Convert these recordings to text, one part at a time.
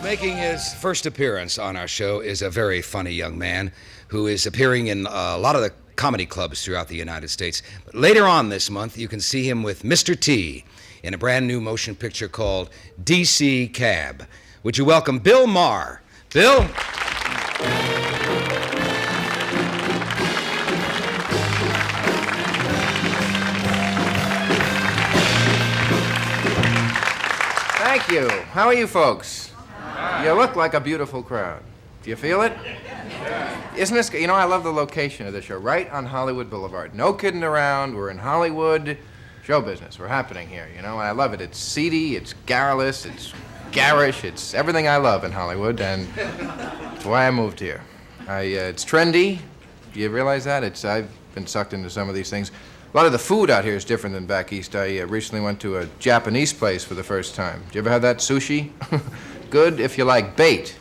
Making his first appearance on our show is a very funny young man who is appearing in a lot of the comedy clubs throughout the United States. But later on this month, you can see him with Mr. T in a brand new motion picture called DC Cab. Would you welcome Bill Maher? Bill? Thank you. How are you folks? You look like a beautiful crowd. Do you feel it? Isn't this, I love the location of the show, right on Hollywood Boulevard. No kidding around. We're in Hollywood. Show business. We're happening here, and I love it. It's seedy, it's garrulous, it's garish, it's everything I love in Hollywood, and that's why I moved here. It's trendy. Do you realize that? I've been sucked into some of these things. A lot of the food out here is different than back east. I recently went to a Japanese place for the first time. Did you ever have that sushi? Good if you like bait.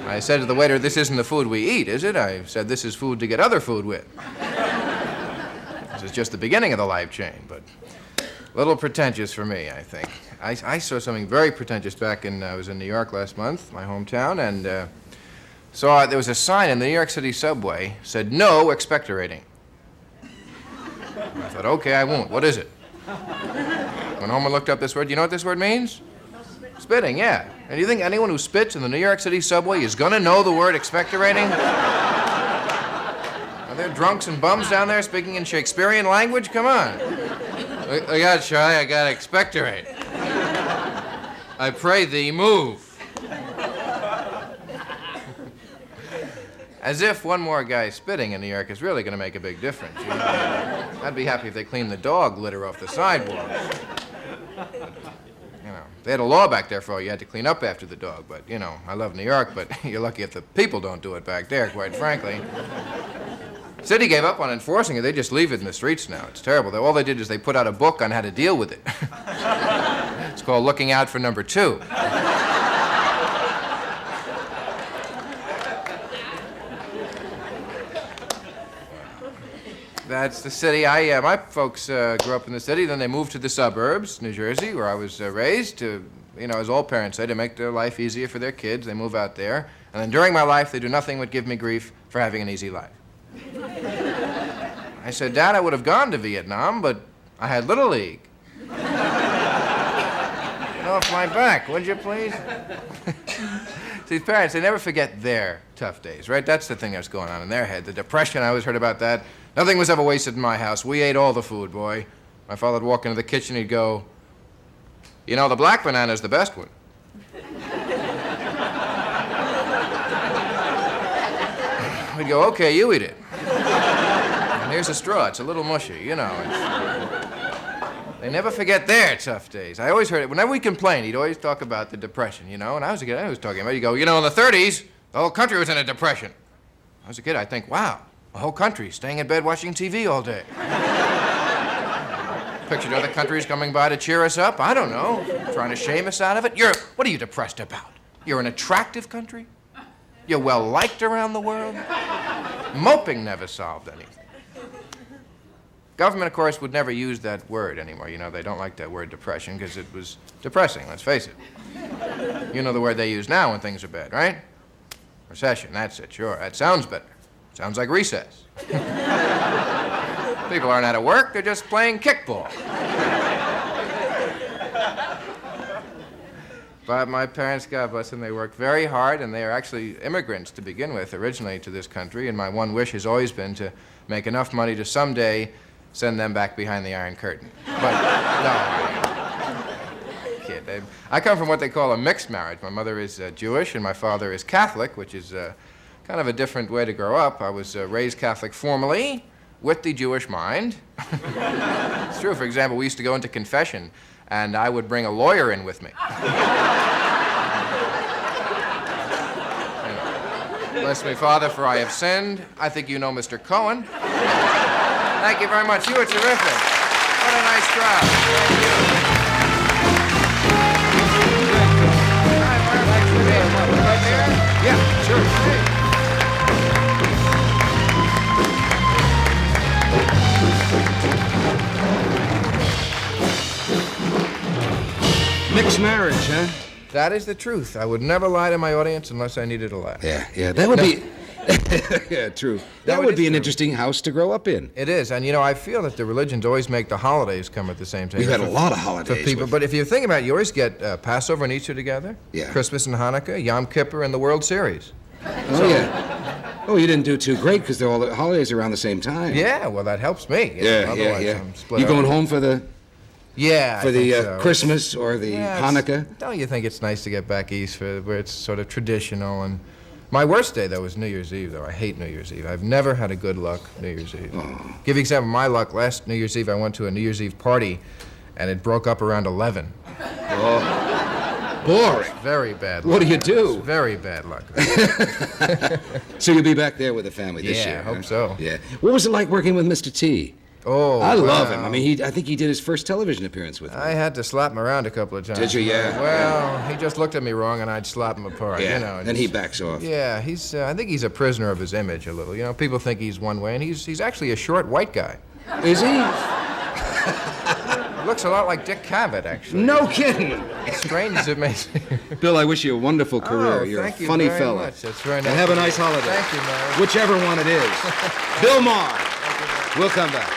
I said to the waiter, "This isn't the food we eat, is it?" I said, "This is food to get other food with." This is just the beginning of the life chain, but a little pretentious for me, I think. I saw something very pretentious back I was in New York last month, my hometown, and saw there was a sign in the New York City subway said, "No expectorating." I thought, okay, I won't. What is it? Went home and looked up this word. You know what this word means? Spitting, yeah. And you think anyone who spits in the New York City subway is going to know the word expectorating? Are there drunks and bums down there speaking in Shakespearean language? Come on. I got shy, I got to expectorate. I pray thee move. As if one more guy spitting in New York is really going to make a big difference. I'd be happy if they cleaned the dog litter off the sidewalks. They had a law back there for all you had to clean up after the dog, but, I love New York, but you're lucky if the people don't do it back there, quite frankly. The city gave up on enforcing it. They just leave it in the streets now. It's terrible. All they did is they put out a book on how to deal with it. It's called Looking Out for Number 2. That's the city. My folks grew up in the city, then they moved to the suburbs, New Jersey, where I was raised, as all parents say, to make their life easier for their kids. They move out there. And then during my life, they do nothing but give me grief for having an easy life. I said, "Dad, I would have gone to Vietnam, but I had Little League." Get off my back, would you please? See, parents, they never forget their tough days, right? That's the thing that's going on in their head. The depression, I always heard about that. Nothing was ever wasted in my house. We ate all the food, boy. My father would walk into the kitchen, he'd go, "The black banana's the best one." We'd go, "Okay, you eat it. And here's a straw. It's a little mushy, They never forget their tough days. I always heard it. Whenever we complained, he'd always talk about the depression, And I was a kid, I was talking about, he'd go, "In the 30s, the whole country was in a depression." I was a kid, I'd think, wow, the whole country staying in bed watching TV all day. Pictured other countries coming by to cheer us up. I don't know, trying to shame us out of it. What are you depressed about? You're an attractive country? You're well-liked around the world? Moping never solved anything. Government, of course, would never use that word anymore. They don't like that word depression because it was depressing, let's face it. You know the word they use now when things are bad, right? Recession, that's it, sure. That sounds better. Sounds like recess. People aren't out of work, they're just playing kickball. But my parents, God bless them, they worked very hard, and they are actually immigrants to begin with, originally to this country, and my one wish has always been to make enough money to someday send them back behind the Iron Curtain. But, no, kid. I come from what they call a mixed marriage. My mother is Jewish, and my father is Catholic, which is kind of a different way to grow up. I was raised Catholic formally, with the Jewish mind. It's true. For example, we used to go into confession, and I would bring a lawyer in with me. Bless me, Father, for I have sinned. I think you know Mr. Cohen. Thank you very much. You were terrific. What a nice crowd. Thank you. Hi, Maher. Thanks for being here. Yeah, sure. Hey. Arranged marriage, huh? That is the truth. I would never lie to my audience unless I needed a laugh. Yeah, that would be... yeah, true. That would be an true. interesting house to grow up in. It is, and I feel that the religions always make the holidays come at the same time. We've had a lot of holidays. For people, but if you think about it, you always get Passover and Easter together, Yeah. Christmas and Hanukkah, Yom Kippur, and the World Series. Oh, yeah. Oh, you didn't do too great because all the holidays are around the same time. Yeah, well, that helps me. Otherwise, I'm split You up. going home for the Yeah, for I think the so. Christmas or the Hanukkah? Don't you think it's nice to get back east where it's sort of traditional? And my worst day, though, was New Year's Eve, though. I hate New Year's Eve. I've never had a good luck New Year's Eve. Oh. Give you an example of my luck. Last New Year's Eve, I went to a New Year's Eve party, and it broke up around 11. Oh, boring. Very bad luck. What do you do? Very bad luck. So you'll be back there with the family this Yeah, year? I hope huh? so. Yeah. What was it like working with Mr. T? Oh, I love well, him. I mean, I think he did his first television appearance with me. I had to slap him around a couple of times. Did you? Yeah. Well, he just looked at me wrong, and I'd slap him apart. Yeah. You know. Then he backs off. Yeah, he's. I think he's a prisoner of his image a little. People think he's one way, and he's actually a short white guy. Is he? Looks a lot like Dick Cavett, actually. No kidding. As strange as it may seem. Bill, I wish you a wonderful career. Oh, You're thank a you funny very fella. much. That's very nice. And have a nice holiday. Thank you, Maher. Whichever one it is. Bill Maher. We'll come back.